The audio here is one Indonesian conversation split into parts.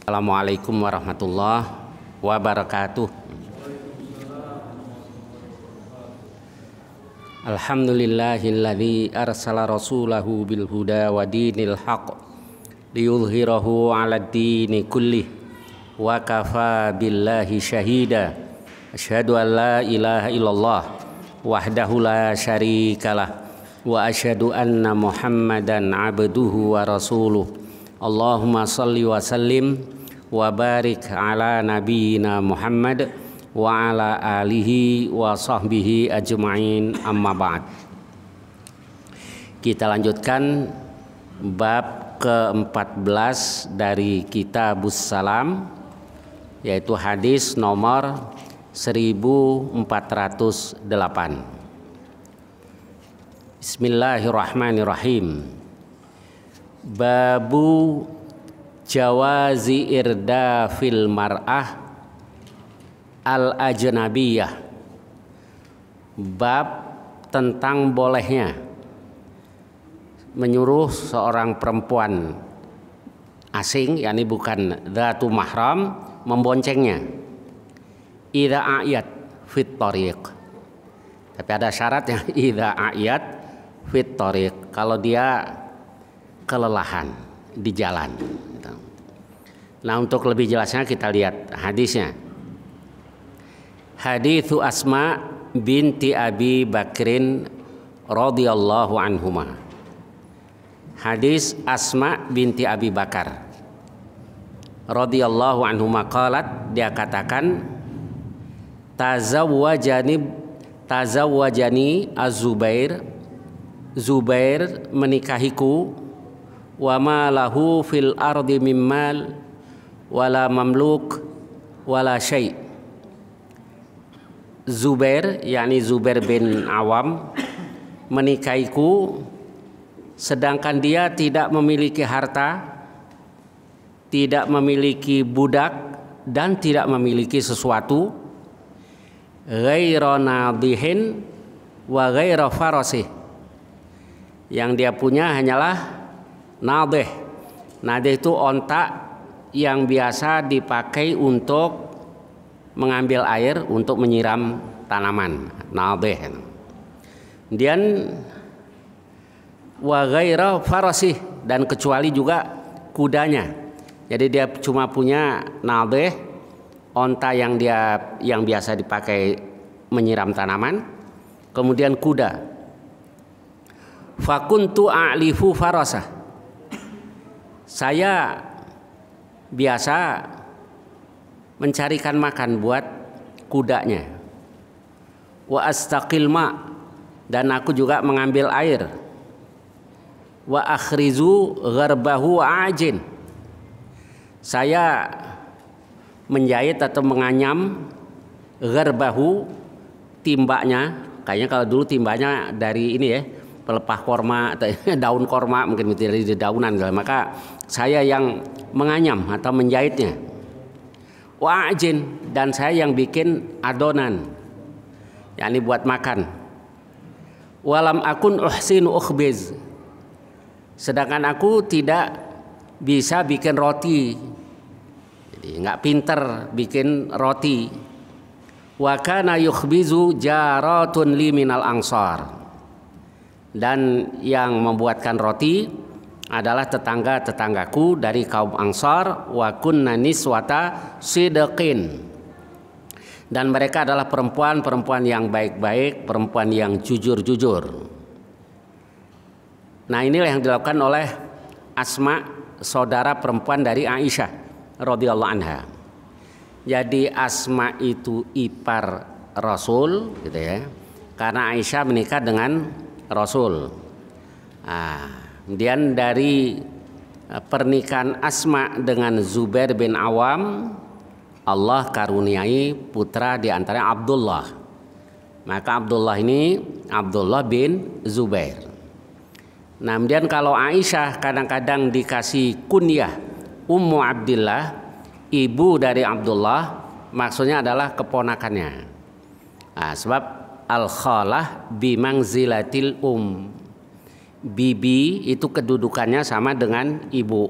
Assalamualaikum warahmatullahi wabarakatuh. Alhamdulillahilladzi arsala rasulahu bil huda wa dinil haqq liyudhhirahu 'alad dini kullih wa kafa billahi syahida. Asyhadu an la ilaha illallah wahdahu la syarikalah wa asyhadu anna Muhammadan 'abduhu wa rasuluh. Allahumma shalli wa sallim wa barik ala nabiyyina Muhammad wa ala alihi wa sahbihi ajma'in, amma ba'd. Kita lanjutkan bab ke-14 dari Kitabus Salam, yaitu hadis nomor 1408. Bismillahirrahmanirrahim. Babu jawazi irdafil mar'ah al-ajnabiyah. Bab tentang bolehnya menyuruh seorang perempuan asing, yakni bukan dzatu mahram, memboncengnya. Idza a'yat fit thariq. Tapi ada syaratnya, idza a'yat fit thariq, kalau dia kelelahan di jalan. Nah, untuk lebih jelasnya kita lihat hadisnya. Haditsu Asma binti Abi Bakrin radhiyallahu anhuma. Hadis Asma binti Abi Bakar radhiyallahu anhuma qalat, dia katakan, tazawwajani Az-Zubair, Zubair menikahiku, wa ma lahu fil ardi mimmal wala mamluk wala syai'. Zubair, yakni Zubair bin Awam, menikahiku sedangkan dia tidak memiliki harta, tidak memiliki budak, dan tidak memiliki sesuatu, ghaira nadihin wa ghaira farasih. Yang dia punya hanyalah nadih. Nadih itu onta yang biasa dipakai untuk mengambil air untuk menyiram tanaman, nadih. Kemudian wa ghaira farasih, dan kecuali juga kudanya. Jadi dia cuma punya nadih, onta yang biasa dipakai menyiram tanaman, kemudian kuda. Fakuntu a'lifu farasah. Saya biasa mencarikan makan buat kudanya. Wa astaqil ma, dan aku juga mengambil air. Wa akhrizu gharbahu ajin. Saya menjahit atau menganyam gharbahu, timbanya. Kayaknya kalau dulu timbanya dari ini ya, pelepah korma atau daun korma, mungkin dari dedaunan. Maka saya yang menganyam atau menjahitnya. Wa'ajin, dan saya yang bikin adonan, yakni buat makan. Walam akun uhsinu ukhbiz, sedangkan aku tidak bisa bikin roti, jadi nggak pinter bikin roti. Wa kana yukhbizu jaratun li minal ansar, dan yang membuatkan roti adalah tetangga-tetanggaku dari kaum Ansar. Wa kunna niswata sidqin, dan mereka adalah perempuan-perempuan yang baik-baik, perempuan yang jujur-jujur. Nah, inilah yang dilakukan oleh Asma, saudara perempuan dari Aisyah radhiyallahu anha. Jadi Asma itu ipar Rasul, gitu ya, karena Aisyah menikah dengan Rasul. Kemudian dari pernikahan Asma dengan Zubair bin Awam, Allah karuniai putra di antara Abdullah. Maka Abdullah ini Abdullah bin Zubair. Nah, kemudian kalau Aisyah kadang-kadang dikasih kunyah Ummu Abdillah, ibu dari Abdullah, maksudnya adalah keponakannya. Sebab al-khalah bimangzilatil bibi itu kedudukannya sama dengan ibu.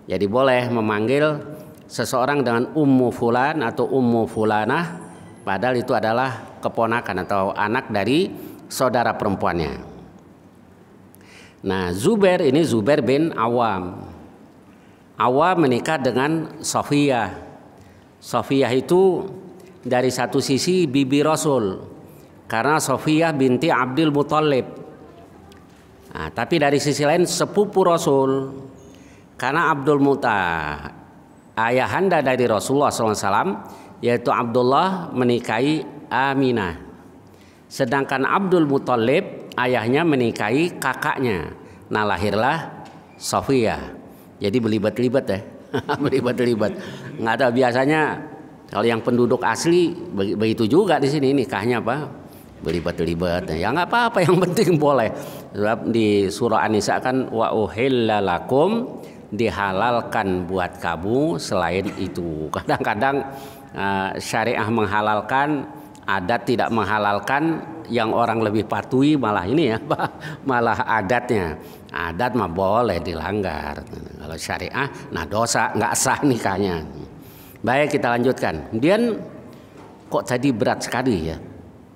Jadi boleh memanggil seseorang dengan ummu fulan atau ummu fulanah, padahal itu adalah keponakan atau anak dari saudara perempuannya. Nah, Zubair ini Zubair bin Awam. Awam menikah dengan Safiyah. Safiyah itu dari satu sisi bibi Rasul, karena Safiyah binti Abdul Muthalib. Nah, tapi dari sisi lain sepupu Rasul, karena Abdul Muthalib, ayahanda dari Rasulullah SAW, yaitu Abdullah menikahi Aminah. Sedangkan Abdul Muthalib ayahnya menikahi kakaknya. Nah, lahirlah Safiyah. Jadi berlibat-libat ya. Berlibat-libat. Nggak ada biasanya kalau yang penduduk asli begitu juga di sini nikahnya apa? Berlibat-libat. Ya nggak apa-apa, yang penting boleh. Sebab di surah An-Nisa kan wa uhilla lakum, dihalalkan buat kamu selain itu. Kadang-kadang syariah menghalalkan, adat tidak menghalalkan, yang orang lebih patuhi malah ini ya, malah adatnya. Adat mah boleh dilanggar. Kalau syariah, nah dosa, nggak sah nikahnya. Baik, kita lanjutkan. Kemudian kok tadi berat sekali ya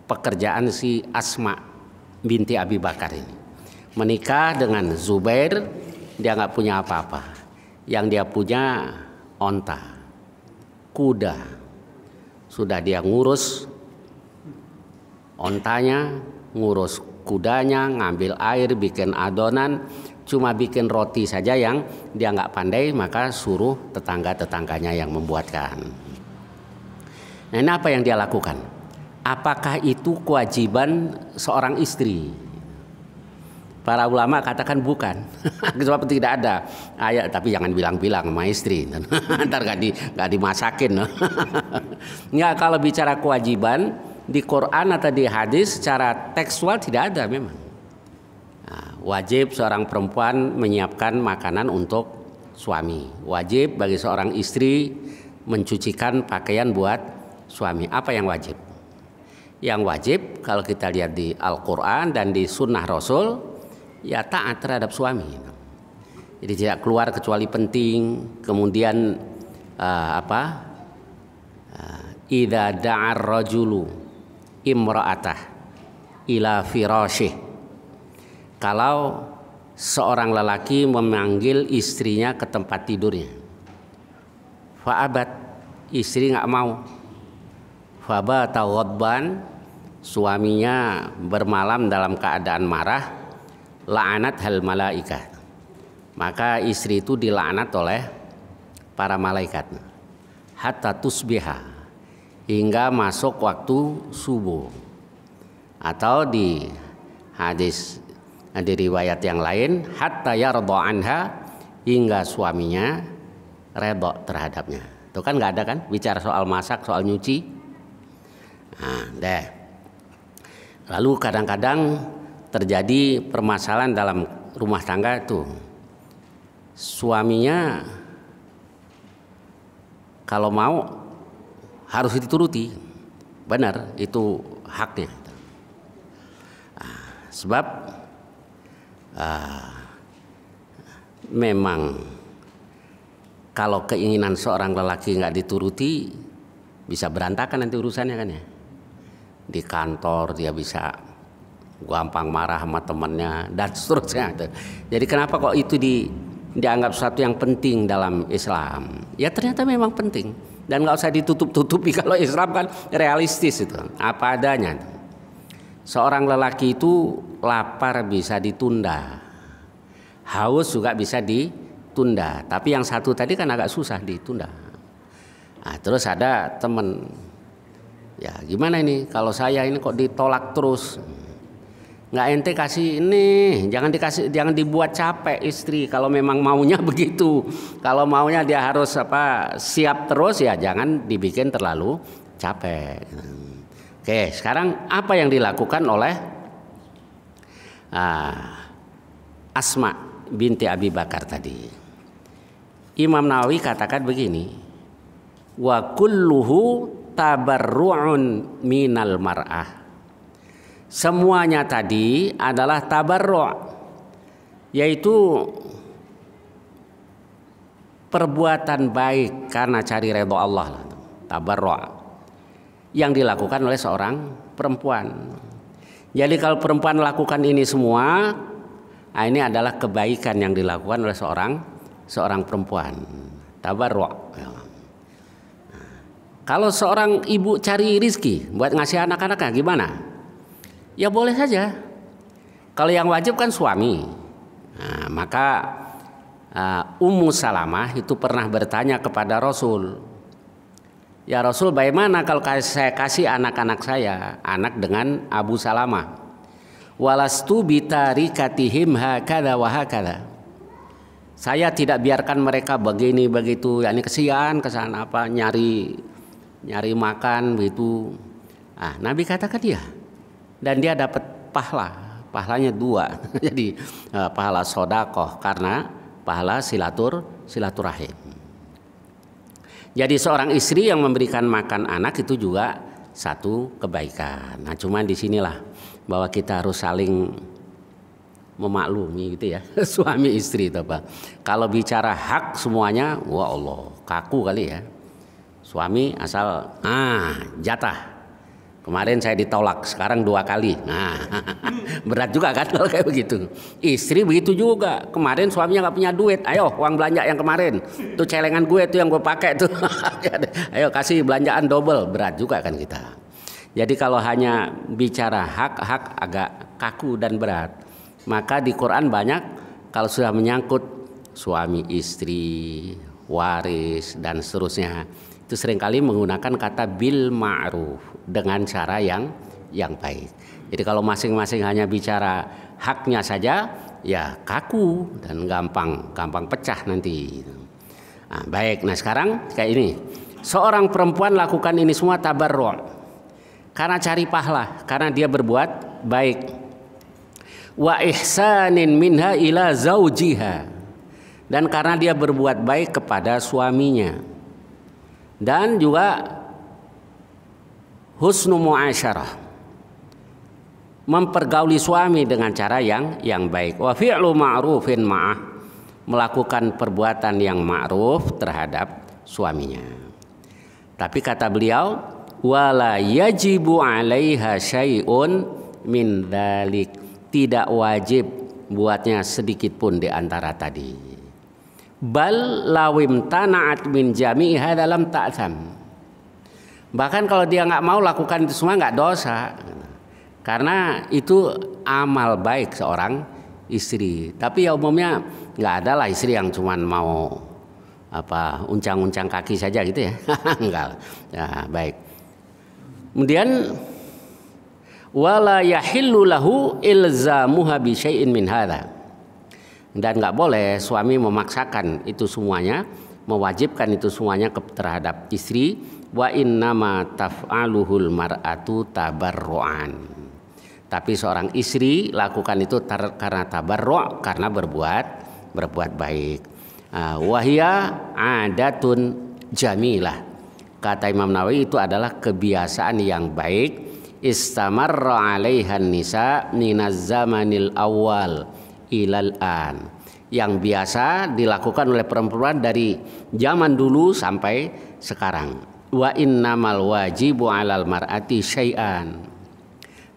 pekerjaan si Asma binti Abi Bakar ini. Menikah dengan Zubair, dia nggak punya apa-apa. Yang dia punya onta, kuda. Sudah dia ngurus ontanya, ngurus kudanya, ngambil air, bikin adonan, cuma bikin roti saja yang dia nggak pandai, maka suruh tetangga-tetangganya yang membuatkan. Nah, ini apa yang dia lakukan? Apakah itu kewajiban seorang istri? Para ulama katakan bukan. Sebab tidak ada ayat, tapi jangan bilang-bilang sama istri. Ntar gak dimasakin. Nggak, kalau bicara kewajiban di Quran atau di hadis secara tekstual tidak ada memang. Nah, wajib seorang perempuan menyiapkan makanan untuk suami. Wajib bagi seorang istri mencucikan pakaian buat suami. Apa yang wajib? Yang wajib kalau kita lihat di Al-Quran dan di Sunnah Rasul, ya taat terhadap suami. Jadi tidak keluar kecuali penting. Kemudian idza da'ar rajulu imra'atah ila firasyih. Kalau seorang lelaki memanggil istrinya ke tempat tidurnya, fa'abat, istri nggak mau, fabata ghadban, suaminya bermalam dalam keadaan marah, la'anat hal malaikat, maka istri itu dilaknat oleh para malaikat hatta tusbiha, hingga masuk waktu subuh. Atau di hadis, di riwayat yang lain, hatta yarda anha, hingga suaminya redha terhadapnya. Itu kan nggak ada kan bicara soal masak, soal nyuci. Nah, deh. Lalu kadang-kadang terjadi permasalahan dalam rumah tangga itu, suaminya kalau mau harus dituruti, benar, itu haknya. Sebab memang kalau keinginan seorang lelaki nggak dituruti, bisa berantakan nanti urusannya kan ya. Di kantor dia bisa gampang marah sama temannya dan seterusnya. Jadi kenapa kok itu dianggap sesuatu yang penting dalam Islam? Ya ternyata memang penting dan nggak usah ditutup-tutupi. Kalau Islam kan realistis, itu apa adanya. Seorang lelaki itu lapar bisa ditunda, haus juga bisa ditunda, tapi yang satu tadi kan agak susah ditunda. Nah, terus ada teman, ya gimana ini kalau saya ini kok ditolak terus? Nggak ente kasih ini, jangan dibuat capek istri. Kalau memang maunya begitu, kalau maunya dia harus siap terus, ya jangan dibikin terlalu capek. Oke, sekarang apa yang dilakukan oleh Asma binti Abi Bakar tadi? Imam Nawawi katakan begini, wa kulluhu tabarru'un minal mar'ah. Semuanya tadi adalah tabarru', yaitu perbuatan baik karena cari redha Allah, tabarru' yang dilakukan oleh seorang perempuan. Jadi kalau perempuan lakukan ini semua, nah ini adalah kebaikan yang dilakukan oleh seorang perempuan, tabarru'. Kalau seorang ibu cari rizki buat ngasih anak-anaknya gimana? Ya boleh saja. Kalau yang wajib kan suami. Nah, maka Ummu Salamah itu pernah bertanya kepada Rasul, ya Rasul, bagaimana kalau saya kasih anak-anak saya anak dengan Abu Salamah? Walastu bitarikatihim hakada wa hakada. Saya tidak biarkan mereka begini begitu, yakni kesian kesana apa nyari makan begitu. Nabi katakan ya, dan dia dapat pahalanya 2. Jadi pahala sodakoh karena pahala silaturahim. Jadi seorang istri yang memberikan makan anak itu juga satu kebaikan. Nah, cuman disinilah bahwa kita harus saling memaklumi gitu ya, suami istri itu apa. Kalau bicara hak semuanya, wah Allah, kaku kali ya. Suami asal jatah. Kemarin saya ditolak, sekarang 2 kali. Nah, berat juga kan kalau kayak begitu. Istri begitu juga. Kemarin suaminya nggak punya duit. Ayo uang belanja yang kemarin. Tuh celengan gue tuh yang gue pakai tuh. Ayo kasih belanjaan double. Berat juga kan kita. Jadi kalau hanya bicara hak agak kaku dan berat. Maka di Quran banyak kalau sudah menyangkut suami istri, waris dan seterusnya. Itu seringkali menggunakan kata bil ma'ruf, dengan cara yang baik. Jadi kalau masing-masing hanya bicara haknya saja, ya kaku dan gampang pecah nanti. Baik, nah sekarang kayak ini. Seorang perempuan lakukan ini semua tabarru' karena cari pahala, karena dia berbuat baik. Wa ihsanin minha ila zaujiha, dan karena dia berbuat baik kepada suaminya. Dan juga husnu muasyarah, mempergauli suami dengan cara yang baik. Wa fi'lu ma'rufin ma'ah, melakukan perbuatan yang ma'ruf terhadap suaminya. Tapi kata beliau, wala yajibu 'alaiha syai'un min dzalik, tidak wajib buatnya sedikit pun di antara tadi. Bal lawim tana'at min jami'iha dalam ta'tham. Bahkan kalau dia nggak mau lakukan itu semua nggak dosa, karena itu amal baik seorang istri. Tapi ya umumnya nggak ada lah istri yang cuman mau uncang-uncang kaki saja gitu ya. Enggak. Ya, baik. Kemudian wala yahillu lahu ilzamuha bi syai'in min hadza. Dan nggak boleh suami memaksakan itu semuanya, mewajibkan itu semuanya terhadap istri. Wa innama taf'aluhul mar'atu tabarru'an. Tapi seorang istri lakukan itu karena tabarru', karena berbuat baik. Wahia adatun jamilah. Kata Imam Nawawi, itu adalah kebiasaan yang baik. Istamarra 'alaihan nisa minaz zamanil awal ilal an, yang biasa dilakukan oleh perempuan dari zaman dulu sampai sekarang. Wa innamal wajibu 'alal mar'ati syai'an,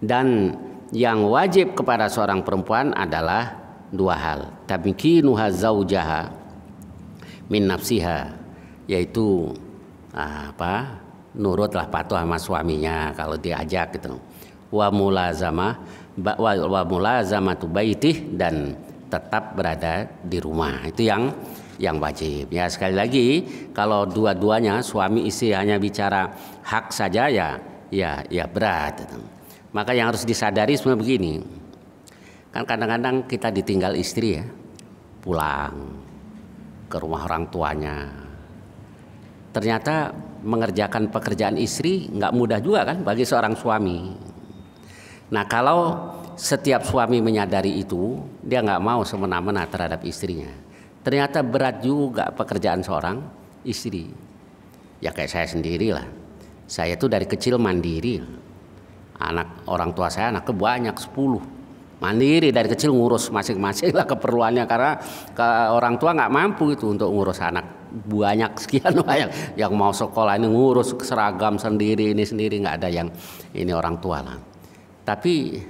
dan yang wajib kepada seorang perempuan adalah 2 hal. Tamkinuha zaujaha min nafsiha, yaitu nurutlah, patuh sama suaminya kalau diajak gitu. Wa mulazamatu baitih, dan tetap berada di rumah. Itu yang wajib. Ya sekali lagi, kalau dua-duanya suami istri hanya bicara hak saja ya berat. Maka yang harus disadari sebenarnya begini. Kan kadang-kadang kita ditinggal istri ya, pulang ke rumah orang tuanya. Ternyata mengerjakan pekerjaan istri nggak mudah juga kan bagi seorang suami. Nah kalau setiap suami menyadari itu, dia nggak mau semena-mena terhadap istrinya. Ternyata berat juga pekerjaan seorang istri. Ya kayak saya sendiri lah. Saya tuh dari kecil mandiri. Anak orang tua saya anaknya banyak 10. Mandiri dari kecil, ngurus masing-masing lah keperluannya, karena orang tua nggak mampu itu untuk ngurus anak banyak sekian banyak yang mau sekolah ini ngurus seragam sendiri ini sendiri, nggak ada yang ini orang tua lah. Tapi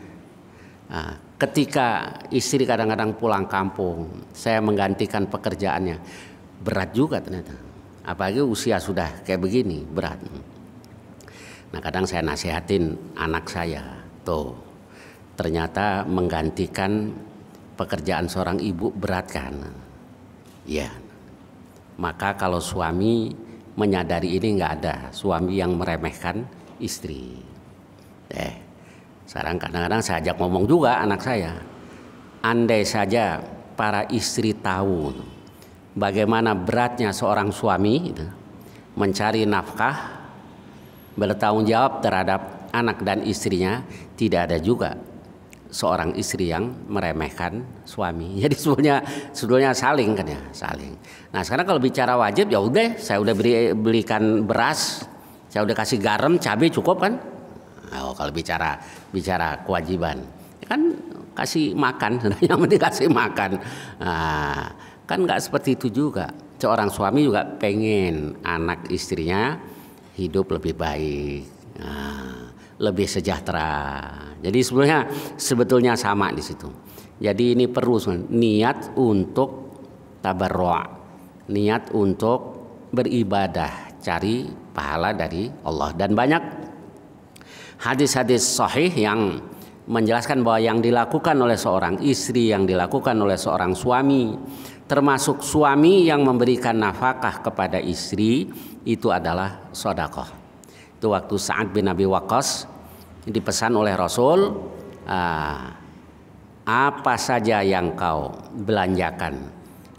ketika istri kadang-kadang pulang kampung, saya menggantikan pekerjaannya, berat juga ternyata. Apalagi usia sudah kayak begini, berat. Nah kadang saya nasihatin anak saya, tuh ternyata menggantikan pekerjaan seorang ibu berat kan. Ya, maka kalau suami menyadari ini, nggak ada suami yang meremehkan istri. Sekarang kadang-kadang saya ajak ngomong juga anak saya, andai saja para istri tahu bagaimana beratnya seorang suami mencari nafkah, bertanggung jawab terhadap anak dan istrinya, tidak ada juga seorang istri yang meremehkan suami. Jadi sebetulnya saling kan ya, saling. Nah sekarang kalau bicara wajib, ya udah, saya udah belikan beras, saya udah kasih garam, cabai cukup kan. Kalau bicara kewajiban, kan kasih makan, yang penting kasih makan. Nah, kan nggak seperti itu juga. Seorang suami juga pengen anak istrinya hidup lebih baik, lebih sejahtera. Jadi sebetulnya sama di situ. Jadi ini perlu niat untuk tabarru', niat untuk beribadah, cari pahala dari Allah. Dan banyak hadis-hadis sahih yang menjelaskan bahwa yang dilakukan oleh seorang istri, yang dilakukan oleh seorang suami, termasuk suami yang memberikan nafkah kepada istri, itu adalah sedekah. Itu waktu Sa'ad bin Abi Waqqas dipesan oleh Rasul, apa saja yang kau belanjakan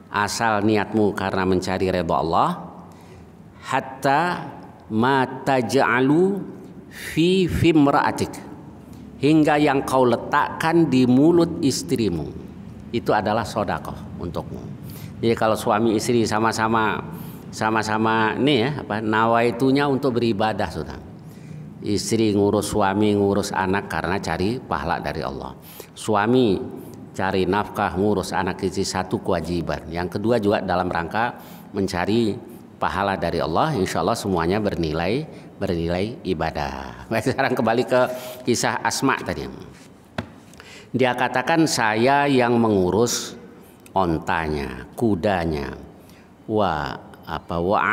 asal niatmu karena mencari redha Allah, hatta ma taj'alu fi fimra'atik, hingga yang kau letakkan di mulut istrimu, itu adalah sedekah untukmu. Jadi kalau suami istri sama-sama nih ya, nawaitunya untuk beribadah sudah. Istri ngurus suami, ngurus anak karena cari pahala dari Allah. Suami cari nafkah, ngurus anak istri, satu kewajiban. Yang kedua juga dalam rangka mencari pahala dari Allah. Insya Allah semuanya bernilai ibadah. Baik, sekarang kembali ke kisah Asma tadi. Dia katakan, saya yang mengurus ontanya, kudanya, wa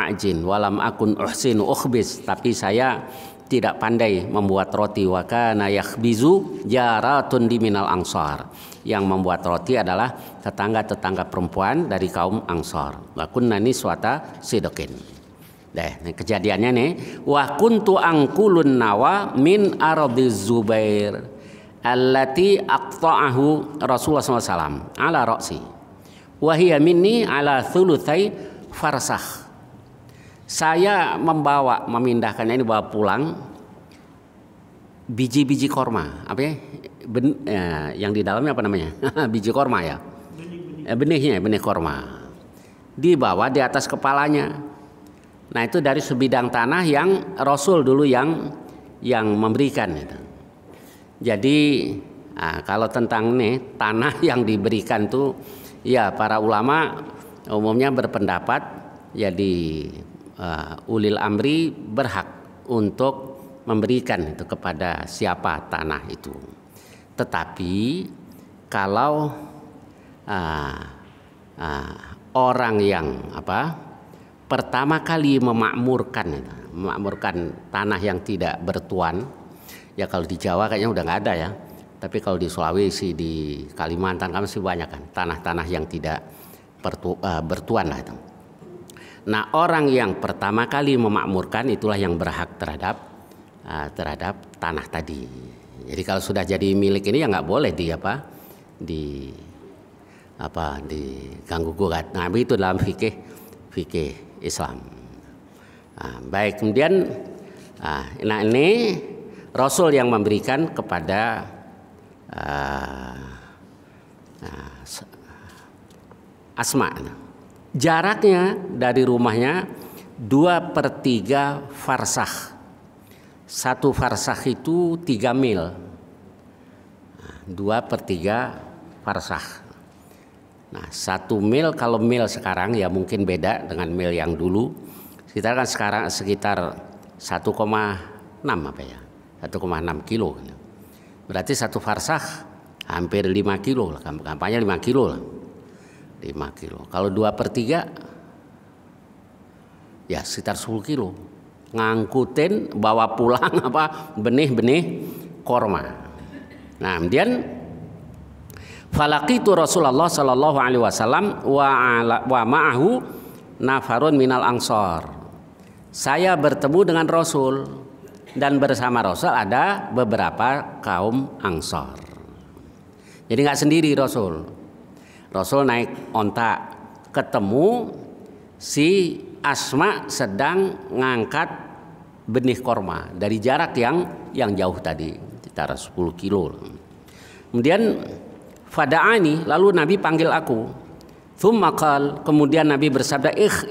ajin walam akun uhsinu ukhbis, tapi saya tidak pandai membuat roti. Wa kana yakhbizu jaratun di minal ansar, yang membuat roti adalah tetangga-tetangga perempuan dari kaum Ansar. Wa kunna niswata sidqin. Nah, kejadiannya nih, wa kuntu angkulun nawa min ardi Zubair allati aqta'ahu Rasulullah SAW ala ra'si wa hiya minni ala thulutsai farsakh. Saya memindahkan ini, bawa pulang biji-biji korma, apa ya? Yang di dalamnya apa namanya? Biji korma ya. Benih korma. Dibawa di atas kepalanya. Nah itu dari sebidang tanah yang Rasul dulu yang memberikan. Jadi kalau tentang nih tanah yang diberikan tuh, ya para ulama umumnya berpendapat jadi ulil amri berhak untuk memberikan itu kepada siapa tanah itu. Tetapi kalau orang yang pertama kali memakmurkan tanah yang tidak bertuan, ya kalau di Jawa kayaknya udah nggak ada ya, tapi kalau di Sulawesi, di Kalimantan kan masih banyak kan tanah-tanah yang tidak bertuan lah itu. Nah orang yang pertama kali memakmurkan itulah yang berhak terhadap tanah tadi. Jadi kalau sudah jadi milik ini ya nggak boleh diganggu gugat. Nah itu dalam fikih Islam. Baik, kemudian ini Rasul yang memberikan kepada Asma. Jaraknya dari rumahnya 2/3 farsakh. 1 farsakh itu 3 mil. 2/3 farsakh. Nah, 1 mil kalau mil sekarang ya mungkin beda dengan mil yang dulu. Kita kan sekarang sekitar 1,6 apa ya? 1,6 kilo. Berarti 1 farsakh hampir 5 kilo lah, gampangnya 5 kilo lah. 5 kilo. Kalau 2/3 ya sekitar 10 kilo. Ngangkutin bawa pulang apa benih-benih korma. Nah, kemudian falaqitu Rasulullah sallallahu alaihi wasallam wa ma'ahu nafarun minal ansor. Saya bertemu dengan Rasul dan bersama Rasul ada beberapa kaum Ansor. Jadi nggak sendiri Rasul. Rasul naik onta, ketemu si Asma sedang ngangkat benih korma dari jarak yang jauh tadi, sekitar 10 kilo. Kemudian fada'ani, lalu Nabi panggil aku. Tsumma qal, kemudian Nabi bersabda ikh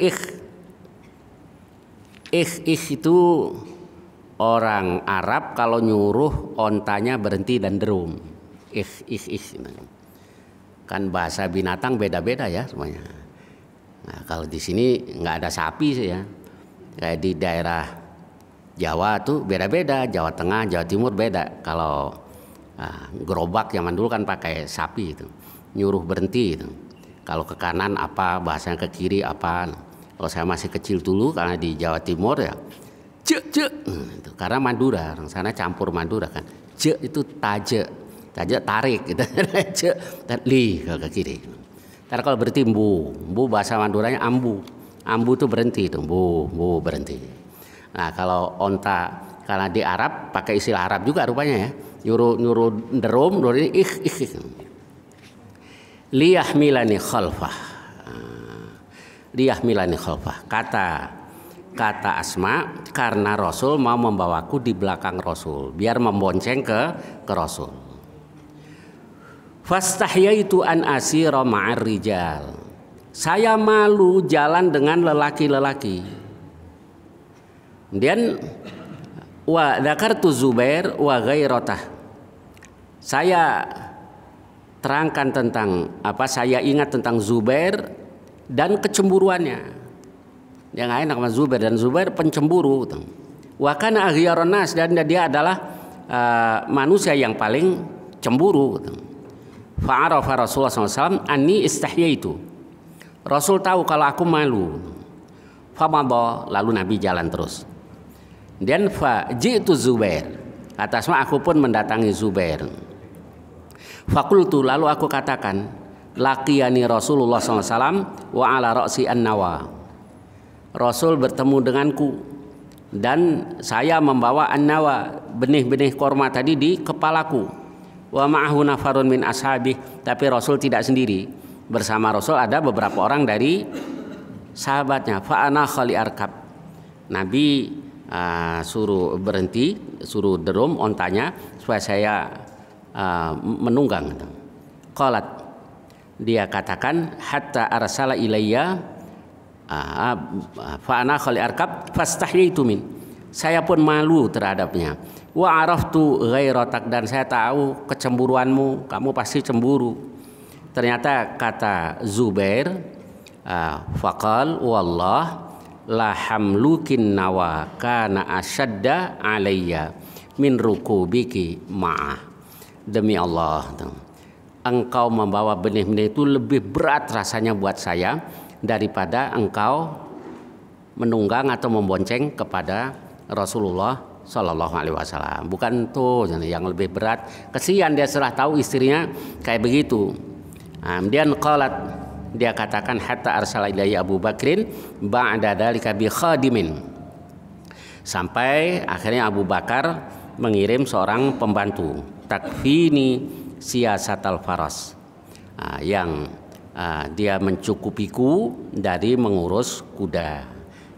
itu orang Arab kalau nyuruh ontanya berhenti dan derum. Ikh. Kan bahasa binatang beda-beda ya semuanya. Nah, kalau di sini nggak ada sapi sih ya. Kayak di daerah Jawa tuh beda-beda, Jawa Tengah, Jawa Timur beda. Kalau gerobak zaman dulu kan pakai sapi itu, nyuruh berhenti itu. Kalau ke kanan apa, bahasanya ke kiri apa. Kalau saya masih kecil dulu karena di Jawa Timur ya, cek. Itu karena Madura, orang sana campur Madura kan. Cek itu taje tarik gitu. Cek dan li ke kiri. Karena kalau berhenti bu bahasa Maduranya ambu tuh berhenti itu, bu berhenti. Nah, kalau onta karena di Arab pakai istilah Arab juga rupanya ya, nyuruh derum, ini ikh. Liyahmilani khalfah. Kata Asma, karena Rasul mau membawaku di belakang Rasul, biar membonceng ke Rasul. Fastahyaitu an asira ma'ar rijal. Saya malu jalan dengan lelaki-lelaki. Kemudian wa dzakartu Zubair wa ghairatah. Saya terangkan tentang saya ingat tentang Zubair dan kecemburuannya. Yang lain nama Zubair, dan Zubair pencemburu. Wa kana aghyarun nas, dan dia adalah manusia yang paling cemburu. Fa'arafa Rasulullah SAW anni istahyaitu. Rasul tahu kalau aku malu. Famadha, lalu Nabi jalan terus. Dan faji'tu Zubair. Kata Asma, aku pun mendatangi Zubair. Fakultu, lalu aku katakan, laqiyani Rasulullah SAW wa ala ra'si an-nawa. Rasul bertemu denganku dan saya membawa an-nawa, benih-benih korma tadi di kepalaku. Wa ma'ahu nafarun min ashabih, tapi Rasul tidak sendiri. Bersama Rasul ada beberapa orang dari sahabatnya. Fa ana khali arkab. Nabi suruh berhenti, suruh derum ontanya supaya saya menunggang. Qalat, dia katakan hatta arsala ilayya fa ana khali arkab fastahyaitu min. Saya pun malu terhadapnya. Wa araftu ghairatak, dan saya tahu kecemburuanmu, kamu pasti cemburu. Ternyata kata Zubair, faqal wallah la hamlukin nawa kana asyadda alayya min rukubiki ma'ah. Demi Allah, engkau membawa benih-benih itu lebih berat rasanya buat saya daripada engkau menunggang atau membonceng kepada Rasulullah Sallallahu Alaihi Wasallam. Bukan tuh yang lebih berat. Kesian dia setelah tahu istrinya kayak begitu. Kemudian qalat, dia katakan hatta arsala ilayya Abu Bakrin ba'da dzalika bi khadimin. Sampai akhirnya Abu Bakar mengirim seorang pembantu, takfini siyasatal faras, yang dia mencukupiku dari mengurus kuda.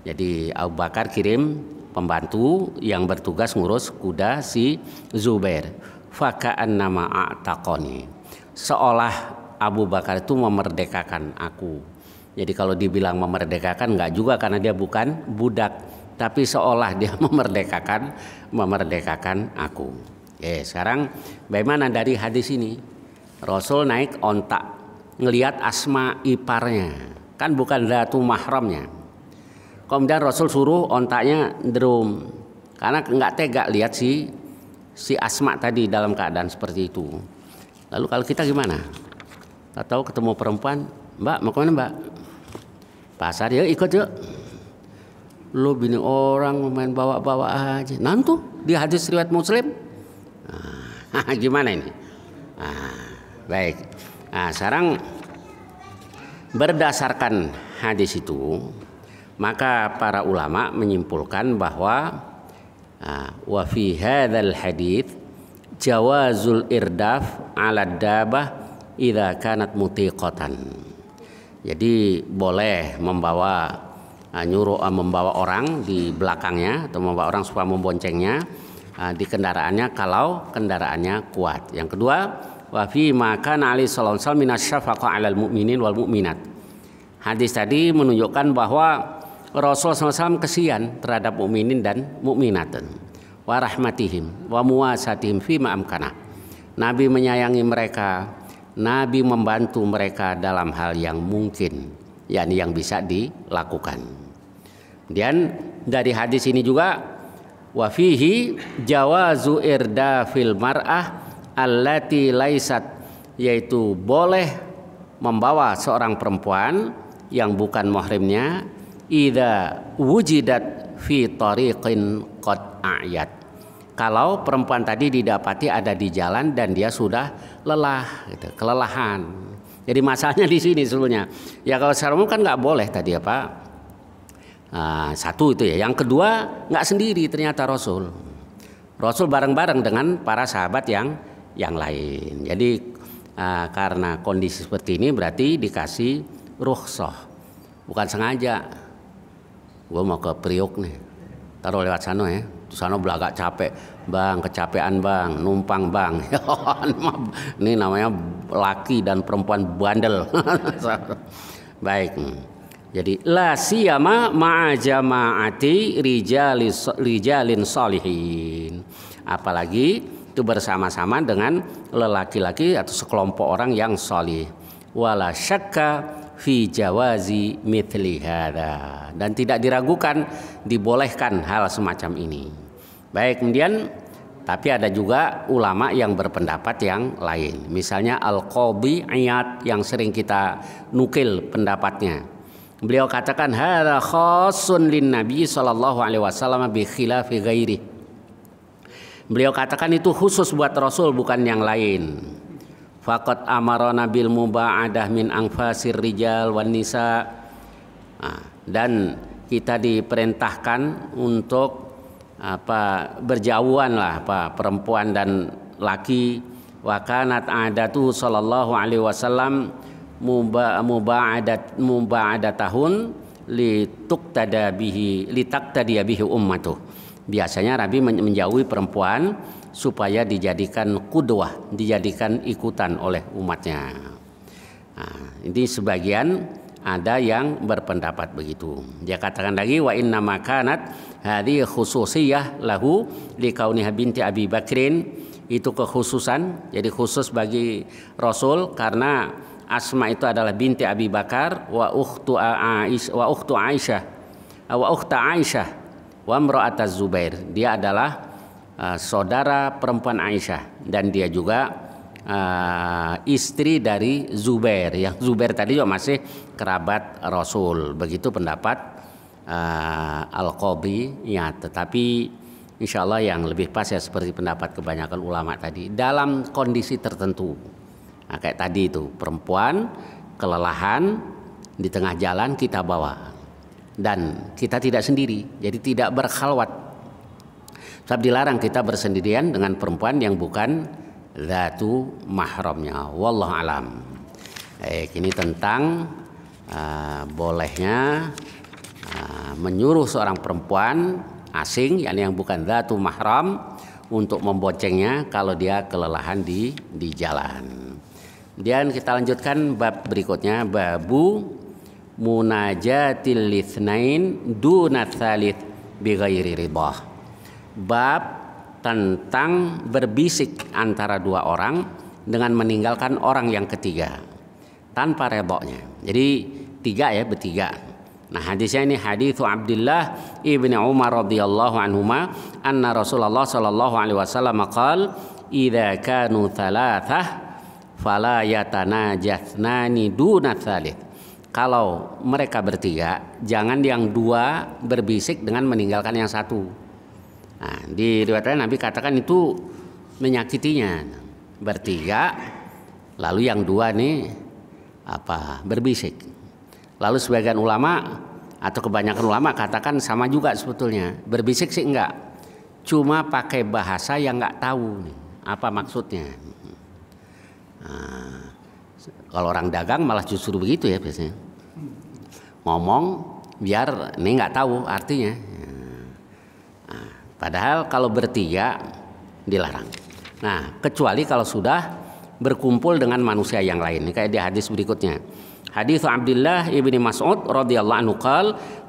Jadi Abu Bakar kirim pembantu yang bertugas ngurus kuda si Zubair. Faka'annama a'taqani, seolah Abu Bakar itu memerdekakan aku. Jadi kalau dibilang memerdekakan enggak juga, karena dia bukan budak, tapi seolah dia memerdekakan aku. Sekarang bagaimana dari hadis ini? Rasul naik onta ngelihat Asma iparnya, kan bukan Zatu mahramnya. Kemudian Rasul suruh ontaknya drum, karena nggak tega lihat si Asma tadi dalam keadaan seperti itu. Lalu kalau kita gimana? Atau ketemu perempuan, Mbak mau kemana Mbak? Pasar ya, ikut yuk. Lo bini orang main bawa-bawa aja. Nanti di hadis riwayat Muslim. Gimana ini? Baik. Sekarang berdasarkan hadis itu, maka para ulama menyimpulkan bahwa wa fi hadzal hadits jawazul irdaf 'ala dabah idza kanat mutiqatan. Jadi boleh membawa membawa orang di belakangnya atau membawa orang supaya memboncengnya di kendaraannya kalau kendaraannya kuat. Yang kedua, wa fi ma kana ali sallallahu alaihi wasallam minasyafaqah 'alal mu'minin wal mu'minat. Hadis tadi menunjukkan bahwa Rasulullah SAW kesian terhadap mukminin dan mukminat, wa rahmatihim wa muwasatihim fi ma amkana. Nabi menyayangi mereka, Nabi membantu mereka dalam hal yang mungkin, yakni yang bisa dilakukan. Dan dari hadis ini juga wa fihi jawazu irdafil mar'ah allati laisat, yaitu boleh membawa seorang perempuan yang bukan muhrimnya idza wujidat fi tariqin qad a'yat. Kalau perempuan tadi didapati ada di jalan dan dia sudah lelah, gitu, kelelahan. Jadi masalahnya di sini sebenarnya. Ya kalau secara umum kan nggak boleh tadi apa? Satu itu ya. Yang kedua nggak sendiri ternyata Rasul bareng-bareng dengan para sahabat yang lain. Jadi karena kondisi seperti ini berarti dikasih rukhsah, bukan sengaja. Gue mau ke Priok nih, taruh lewat sana ya. Sana belagak capek, bang, kecapean bang, numpang bang. Ini namanya laki dan perempuan bandel. Baik. Jadi la siyama ma'a jama'ati rijalin salihin. Apalagi itu bersama-sama dengan lelaki-laki atau sekelompok orang yang salih. Wala syakka fi jawazi mithli hadza, dan tidak diragukan dibolehkan hal semacam ini. Baik, kemudian tapi ada juga ulama yang berpendapat yang lain. Misalnya Al-Qadhi Iyad yang sering kita nukil pendapatnya. Beliau katakan hadza khassun lin Nabi sallallahu alaihi wasallam bi khilafi ghairi. Beliau katakan itu khusus buat Rasul bukan yang lain. Faqad amarana bil muba'adah min anfasir rijal wan nisa. Dan kita diperintahkan untuk berjauhan lah perempuan dan laki. Wa kanat adatu sallallahu alaihi wasallam muba'adatahun litaktada bihi ummatuh. Biasanya Nabi menjauhi perempuan supaya dijadikan qudwah, dijadikan ikutan oleh umatnya. Ini sebagian ada yang berpendapat begitu. Dia katakan lagi wa inna makanat hadhihi khususiyah lahu likauniha binti Abi Bakrin, itu kekhususan, jadi khusus bagi Rasul karena Asma itu adalah binti Abi Bakar wa ukhtu Aisyah wa imra'ataz Zubair. Dia adalah saudara perempuan Aisyah dan dia juga istri dari Zubair. Yang Zubair tadi juga masih kerabat Rasul. Begitu pendapat Al-Qadhi ya, tetapi insya Allah yang lebih pas ya seperti pendapat kebanyakan ulama tadi dalam kondisi tertentu. Kayak tadi itu perempuan kelelahan di tengah jalan kita bawa dan kita tidak sendiri, jadi tidak berkhalwat. Sebab dilarang kita bersendirian dengan perempuan yang bukan zatu mahramnya. Wallahu alam. Ini tentang bolehnya menyuruh seorang perempuan asing, yakni yang bukan zatu mahram, untuk memboncengnya kalau dia kelelahan di jalan. Kemudian kita lanjutkan bab berikutnya, babu munajatil litsnain duna tsalits bighairi ridhah. Bab tentang berbisik antara dua orang dengan meninggalkan orang yang ketiga. tanpa redoknya. Jadi tiga ya, bertiga. Nah, hadisnya ini hadis Abdullah ibni Umar radhiyallahu anhuma anna Rasulullah sallallahu alaihi wasallam qala idza kanu thalathah fala yatanajatsnani duna tsalits. Kalau mereka bertiga, jangan yang dua berbisik dengan meninggalkan yang satu. Nah, di riwayat lain Nabi katakan itu menyakitinya. Bertiga, lalu yang dua nih berbisik. Lalu sebagian ulama atau kebanyakan ulama katakan sama juga sebetulnya. Berbisik sih enggak, cuma pakai bahasa yang enggak tahu nih, apa maksudnya. Nah, kalau orang dagang malah justru begitu ya biasanya. Ngomong biar ini nggak tahu artinya. Nah, padahal kalau bertiga dilarang. Nah, kecuali kalau sudah berkumpul dengan manusia yang lain. Kayak di hadis berikutnya. Hadis Abdullah ibni Mas'ud radhiyallahu anhu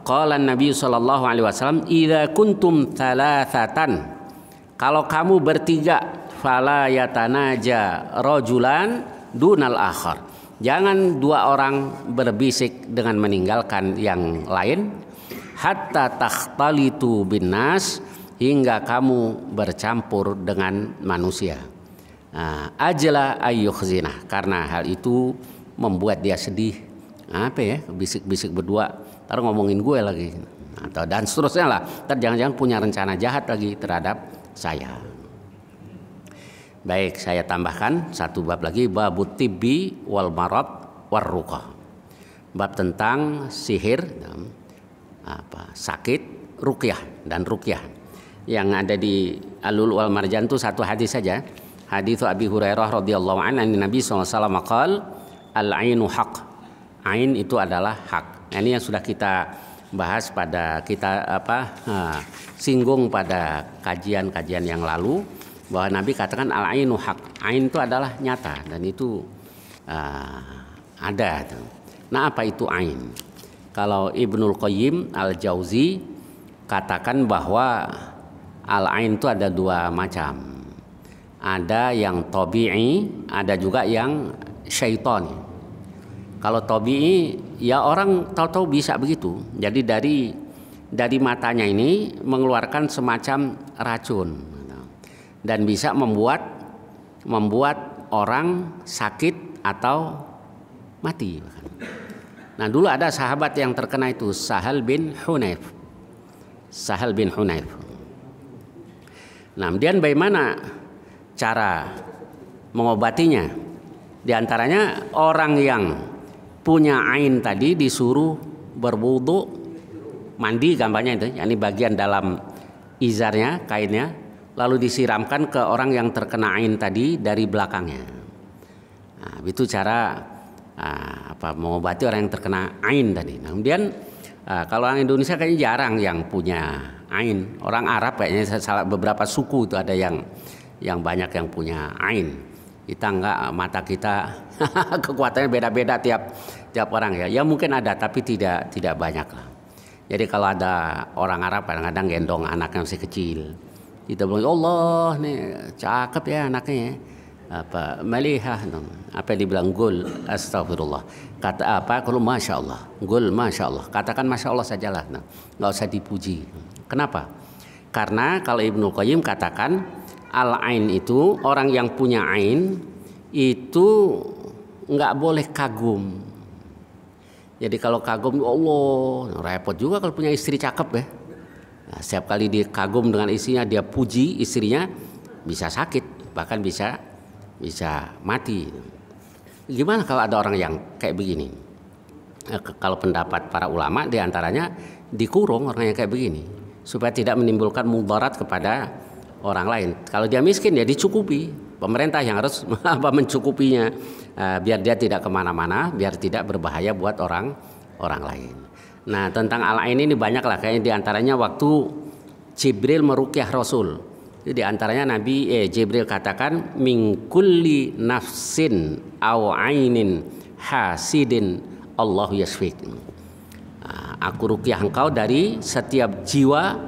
qala Nabi sallallahu alaihi wasallam idza kuntum thalathatan. Kalau kamu bertiga fala yatanaja rajulan dunal akhar. Jangan dua orang berbisik dengan meninggalkan yang lain hatta takhtalitu binnas, hingga kamu bercampur dengan manusia. Ajla ayyukhzina, karena hal itu membuat dia sedih. Apa ya, bisik-bisik berdua, ntar ngomongin gue lagi atau dan seterusnya lah. Ntar jangan-jangan punya rencana jahat lagi terhadap saya. Baik, saya tambahkan satu bab lagi, babut tibbi wal marad war ruqah. Bab tentang sihir, sakit, ruqyah dan ruqyah. Yang ada di Al-Lu'lu' wal Marjan itu satu hadis saja. Hadis Abi Hurairah radhiyallahu anhu, Nabi SAW qala al-ainu haq. Ain itu adalah hak. Nah, ini yang sudah kita bahas pada singgung pada kajian-kajian yang lalu, bahwa Nabi katakan al-ainu haq. Ain itu adalah nyata dan itu ada. Nah, apa itu ain? Kalau Ibnul Qayyim al-Jauzi katakan bahwa al-ain itu ada dua macam. Ada yang tabi'i, ada juga yang syaitan. Kalau tabi'i ya orang tahu-tahu bisa begitu. Jadi dari matanya ini mengeluarkan semacam racun dan bisa membuat orang sakit atau mati. Nah, dulu ada sahabat yang terkena itu, Sahal bin Hunayf. Nah, kemudian bagaimana cara mengobatinya? Di antaranya orang yang punya ain tadi disuruh berwudu, mandi gambarnya itu, yakni bagian dalam izarnya, kainnya, lalu disiramkan ke orang yang terkena ain tadi dari belakangnya. Nah, itu cara mengobati orang yang terkena ain tadi. Nah, kemudian kalau orang Indonesia kayaknya jarang yang punya ain. Orang Arab kayaknya beberapa suku itu ada yang banyak yang punya ain. Kita enggak, mata kita kekuatannya beda-beda tiap orang ya. Ya mungkin ada tapi tidak banyak lah. Jadi kalau ada orang Arab kadang-kadang gendong anaknya masih kecil, kita bilang Allah nih cakep ya anaknya, malihah, apa yang dibilang gul, astagfirullah, kata kalau masya Allah, gul masya Allah, katakan masya Allah sajalah, nggak usah dipuji. Kenapa? Karena kalau Ibnu Qayyim katakan al-ain itu, orang yang punya ain itu nggak boleh kagum. Jadi kalau kagum, Allah repot juga kalau punya istri cakep ya. Nah, setiap kali dia kagum dengan istrinya, dia puji istrinya, bisa sakit, bahkan bisa mati. Gimana kalau ada orang yang kayak begini? Kalau pendapat para ulama diantaranya dikurung orang yang kayak begini supaya tidak menimbulkan mudarat kepada orang lain. Kalau dia miskin ya dicukupi, pemerintah yang harus mencukupinya, biar dia tidak kemana-mana, biar tidak berbahaya buat orang lain. Nah, tentang al-ain ini banyak lah, kayaknya diantaranya waktu Jibril meruqyah Rasul. Di antaranya Jibril katakan min kulli nafsin aw ainin hasidin Allah yasfik. Aku ruqyah engkau dari setiap jiwa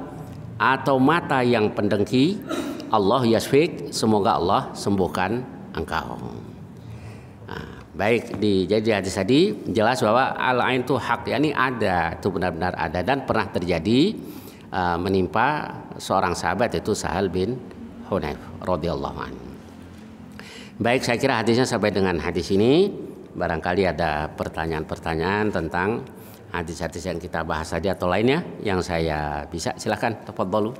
atau mata yang pendengki, Allah yasfik, semoga Allah sembuhkan engkau. Baik, jadi hadis tadi jelas bahwa al-ain itu hak, yakni ada, itu benar-benar ada dan pernah terjadi menimpa seorang sahabat yaitu Sahal bin Hunayf radhiyallahu anhu. Baik, saya kira hadisnya sampai dengan hadis ini. Barangkali ada pertanyaan-pertanyaan tentang hadis-hadis yang kita bahas tadi atau lainnya yang saya bisa, silakan tafadhalu.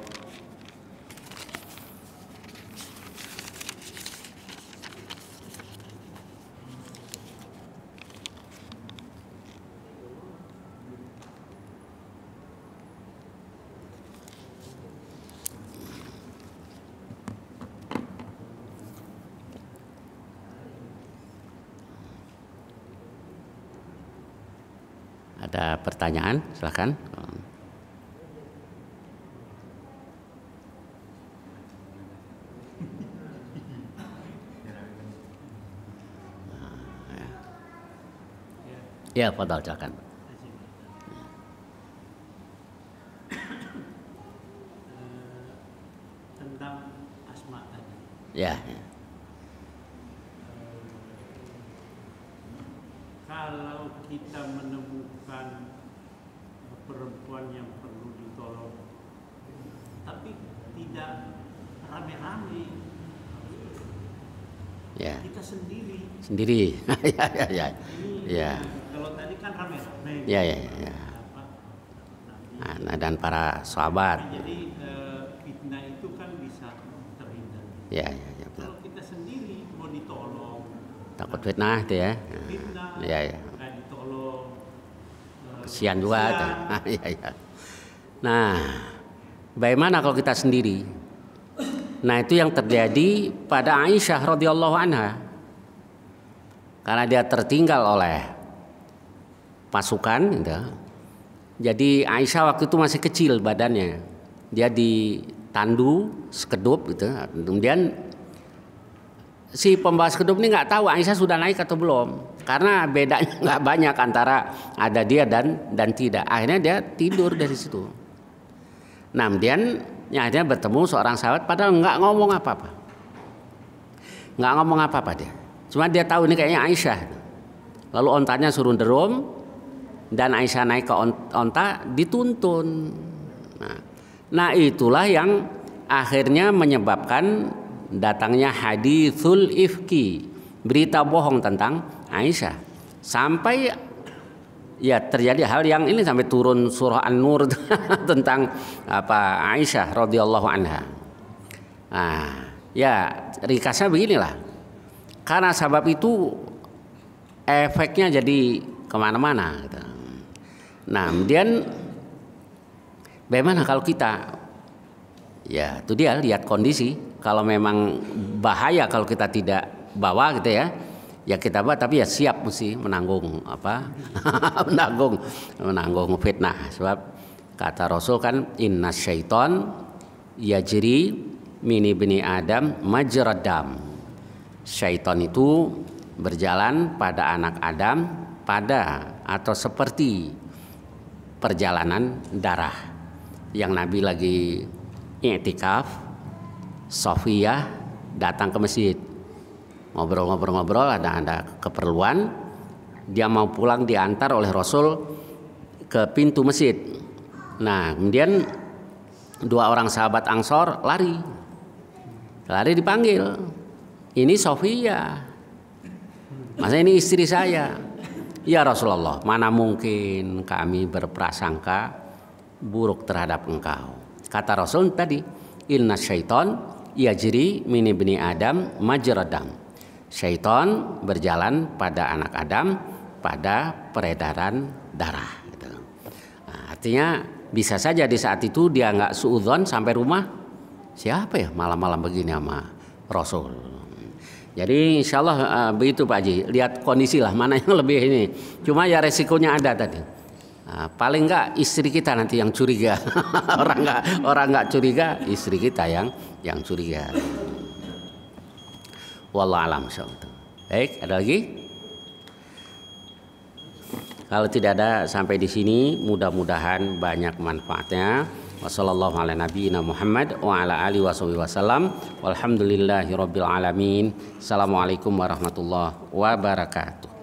Ada pertanyaan, silakan. Ya, fadhal, silakan. Tentang asma tadi. Ya. Kalau kita menemukan perempuan yang perlu ditolong, tapi tidak rame-rame, Ya. kita sendiri. Ya. Ya. Kalau tadi kan rame-rame. Ya. Nah, dan para sahabat. Jadi fitnah itu kan bisa terhindar. Ya. Kalau kita sendiri mau ditolong, Takut fitnah itu ya. fitnah, Ya. nggak ditolong, Kesian juga. Ya. Nah, bagaimana kalau kita sendiri? Nah, itu yang terjadi pada Aisyah radhiyallahu anha. Karena dia tertinggal oleh pasukan gitu. Jadi Aisyah waktu itu masih kecil badannya. Dia ditandu sekedup gitu. Kemudian si pembawa sekedup ini nggak tahu Aisyah sudah naik atau belum. Karena bedanya nggak banyak antara ada dia dan tidak. Akhirnya dia tidur dari situ. Nah, kemudian akhirnya bertemu seorang sahabat padahal nggak ngomong apa-apa. Nggak ngomong apa-apa dia. Cuma dia tahu ini kayaknya Aisyah. Lalu ontanya suruh derum dan Aisyah naik ke onta dituntun. Nah, itulah yang akhirnya menyebabkan datangnya haditsul ifki, berita bohong tentang Aisyah. Sampai ya terjadi hal yang ini sampai turun surah An-Nur tentang apa Aisyah radhiyallahu anha. Nah, ya ringkasnya beginilah. Karena sebab itu efeknya jadi kemana-mana. Gitu. Nah, kemudian bagaimana kalau kita, ya itu dia lihat kondisi. Kalau memang bahaya kalau kita tidak bawa gitu ya, ya kita bawa tapi ya siap mesti menanggung apa, menanggung fitnah. Sebab kata Rasul kan inna syaiton yajri mini bini Adam majrad dam. Syaitan itu berjalan pada anak Adam pada atau seperti perjalanan darah. Yang Nabi lagi i'tikaf, Sofiyah datang ke masjid. Ngobrol-ngobrol ada keperluan, dia mau pulang diantar oleh Rasul ke pintu masjid. Nah, kemudian dua orang sahabat Ansor lari dipanggil. Ini Sofia, masa ini istri saya. Ya Rasulullah, mana mungkin kami berprasangka buruk terhadap engkau. Kata Rasul tadi, inna syaiton yajri mini bini Adam majradam. Syaiton berjalan pada anak Adam pada peredaran darah. Gitu. Nah, artinya bisa saja di saat itu dia nggak suudzon sampai rumah. Siapa ya malam-malam begini sama Rasul. Jadi insya Allah begitu Pak Haji. Lihat kondisi lah mana yang lebih ini. Cuma ya resikonya ada tadi. Paling nggak istri kita nanti yang curiga. orang nggak curiga, istri kita yang curiga. Wallahu a'lam. Baik, ada lagi? Kalau tidak ada sampai di sini, mudah-mudahan banyak manfaatnya. Wassallallahu ala nabiyyina Muhammad wa ala alihi wasallam. Walhamdulillahirabbil alamin. Assalamualaikum warahmatullahi wabarakatuh.